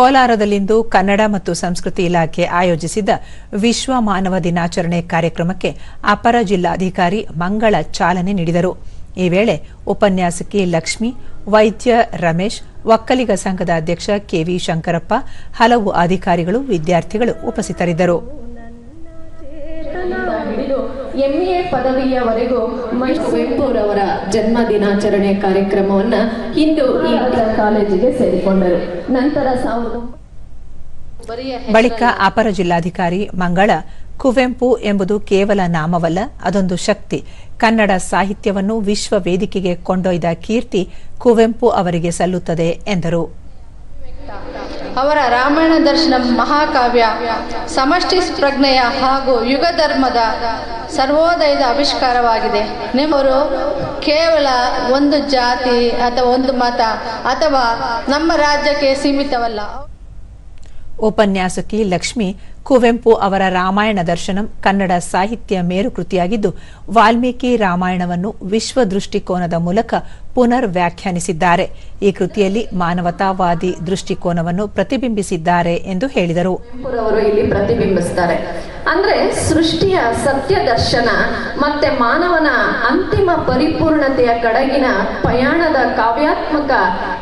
ಕೋಲಾರದಲ್ಲಿಂದು ಕನ್ನಡ ಮತ್ತು ಸಂಸ್ಕೃತಿ ಇಲಾಖೆ ಆಯೋಜಿಸಿದ್ದ ವಿಶ್ವ ಮಾನವ ದಿನಾಚರಣೆ ಕಾರ್ಯಕ್ರಮಕ್ಕೆ ಅಪರ ಜಿಲ್ಲಾಧಿಕಾರಿ ಮಂಗಳ ಚಾಲನೆ ನೀಡಿದರು. ಈ ವೇಳೆ ಉಪನ್ಯಾಸಕಿ ಲಕ್ಷ್ಮಿ, ವೈದ್ಯ ರಮೇಶ್, ಒಕ್ಕಲಿಗ ಸಂಘದ ಅಧ್ಯಕ್ಷ ಕೆವಿ ಶಂಕರಪ್ಪ, ಹಲವು ಅಧಿಕಾರಿಗಳು, ವಿದ್ಯಾರ್ಥಿಗಳು ಉಪಸ್ಥಿತರಿದ್ದರು. ಎಂಎ ಪದವಿಯವರೆಗೂ ಕುವೆಂಪುರವರ ಜನ್ಮ ದಿನಾಚರಣೆ ಕಾರ್ಯಕ್ರಮವನ್ನು ಇಂದು ಈ ಕಾಲೇಜಿಗೆ ಸೇರಿಕೊಂಡರು. ನಂತರ ಬಳಿಕ ಅಪರ ಜಿಲ್ಲಾಧಿಕಾರಿ ಮಂಗಳ, ಕುವೆಂಪು ಎಂಬುದು ಕೇವಲ ನಾಮವಲ್ಲ, ಅದೊಂದು ಶಕ್ತಿ. ಕನ್ನಡ ಸಾಹಿತ್ಯವನ್ನು ವಿಶ್ವ ವೇದಿಕೆಗೆ ಕೊಂಡೊಯ್ದ ಕೀರ್ತಿ ಕುವೆಂಪು ಅವರಿಗೆ ಸಲ್ಲುತ್ತದೆ ಎಂದರು. ಅವರ ರಾಮಾಯಣ ದರ್ಶನ ಮಹಾಕಾವ್ಯ ಸಮಷ್ಟಿ ಪ್ರಜ್ಞೆಯ ಹಾಗೂ ಯುಗ ಧರ್ಮದ ಸರ್ವೋದಯದ ಆವಿಷ್ಕಾರವಾಗಿದೆ. ನಿಮ್ಮವರು ಕೇವಲ ಒಂದು ಜಾತಿ ಅಥವಾ ಒಂದು ಮತ ಅಥವಾ ನಮ್ಮ ರಾಜ್ಯಕ್ಕೆ ಸೀಮಿತವಲ್ಲ. ಉಪನ್ಯಾಸಕಿ ಲಕ್ಷ್ಮಿ, ಕುವೆಂಪು ಅವರ ರಾಮಾಯಣ ದರ್ಶನಂ ಕನ್ನಡ ಸಾಹಿತ್ಯ ಮೇರುಕೃತಿಯಾಗಿದ್ದು, ವಾಲ್ಮೀಕಿ ರಾಮಾಯಣವನ್ನು ವಿಶ್ವ ದೃಷ್ಟಿಕೋನದ ಮೂಲಕ ಪುನರ್ ವ್ಯಾಖ್ಯಾನಿಸಿದ್ದಾರೆ. ಈ ಕೃತಿಯಲ್ಲಿ ಮಾನವತಾವಾದಿ ದೃಷ್ಟಿಕೋನವನ್ನು ಪ್ರತಿಬಿಂಬಿಸಿದ್ದಾರೆ ಎಂದು ಹೇಳಿದರು. ಇಲ್ಲಿ ಪ್ರತಿಬಿಂಬಿಸುತ್ತಾರೆ ಅಂದ್ರೆ ಸೃಷ್ಟಿಯ ಸತ್ಯ ದರ್ಶನ ಮತ್ತೆ ಮಾನವನ ಅಂತಿಮ ಪರಿಪೂರ್ಣತೆಯ ಕಡೆಗಿನ ಪಯಣದ ಕಾವ್ಯಾತ್ಮಕ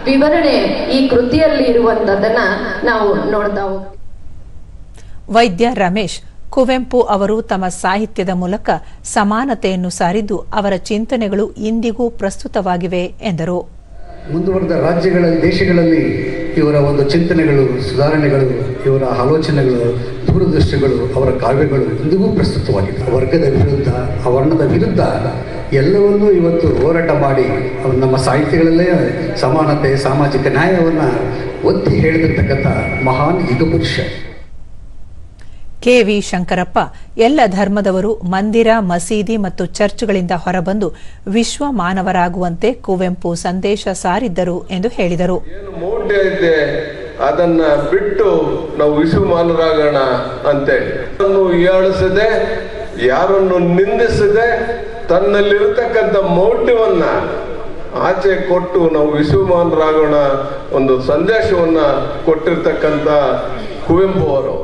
ವಿವರಣೆ ಈ ಕೃತಿಯಲ್ಲಿ ಇರುವಂತದನ್ನ ನಾವು ನೋಡ್ತಾ ಹೋಗ್ತೀವಿ. ವೈದ್ಯ ರಮೇಶ್, ಕುವೆಂಪು ಅವರು ತಮ್ಮ ಸಾಹಿತ್ಯದ ಮೂಲಕ ಸಮಾನತೆಯನ್ನು ಸಾರಿದ್ದು, ಅವರ ಚಿಂತನೆಗಳು ಇಂದಿಗೂ ಪ್ರಸ್ತುತವಾಗಿವೆ ಎಂದರು. ಮುಂದುವರೆದ ರಾಜ್ಯಗಳಲ್ಲಿ, ದೇಶಗಳಲ್ಲಿ ಇವರ ಒಂದು ಚಿಂತನೆಗಳು, ಸುಧಾರಣೆಗಳು, ಇವರ ಆಲೋಚನೆಗಳು, ದೂರದೃಷ್ಟಿಗಳು, ಅವರ ಕಾವ್ಯಗಳು ಇಂದಿಗೂ ಪ್ರಸ್ತುತವಾಗಿದೆ. ವರ್ಗದ ವಿರುದ್ಧ, ಅವರ್ಣದ ವಿರುದ್ಧ ಎಲ್ಲವನ್ನೂ ಇವತ್ತು ಹೋರಾಟ ಮಾಡಿ ನಮ್ಮ ಸಾಹಿತ್ಯಗಳಲ್ಲೇ ಸಮಾನತೆ, ಸಾಮಾಜಿಕ ನ್ಯಾಯವನ್ನು ಒತ್ತಿ ಹೇಳಿದಿರ್ತಕ್ಕಂಥ ಮಹಾನ್ ಯುಗಪುರುಷ. ಕೆವಿ ಶಂಕರಪ್ಪ, ಎಲ್ಲ ಧರ್ಮದವರು ಮಂದಿರ, ಮಸೀದಿ ಮತ್ತು ಚರ್ಚ್ಗಳಿಂದ ಹೊರಬಂದು ವಿಶ್ವ ಮಾನವರಾಗುವಂತೆ ಕುವೆಂಪು ಸಂದೇಶ ಸಾರಿದ್ದರು ಎಂದು ಹೇಳಿದರು. ಏನು ಮೋಟೆ ಐತೆ ಅದನ್ನ ಬಿಟ್ಟು ನಾವು ವಿಶ್ವ ಮಾನವರಾಗೋಣ ಅಂತೇಳಿ ಹೀಯಾಳಿಸದೆ, ಯಾರನ್ನು ನಿಂದಿಸದೆ, ತನ್ನಲ್ಲಿರತಕ್ಕಂಥ ಮೌಢ್ಯವನ್ನ ಆಚೆ ಕೊಟ್ಟು ನಾವು ವಿಶ್ವಮಾನರಾಗೋಣ ಒಂದು ಸಂದೇಶವನ್ನ ಕೊಟ್ಟಿರ್ತಕ್ಕಂಥ ಕುವೆಂಪು ಅವರು.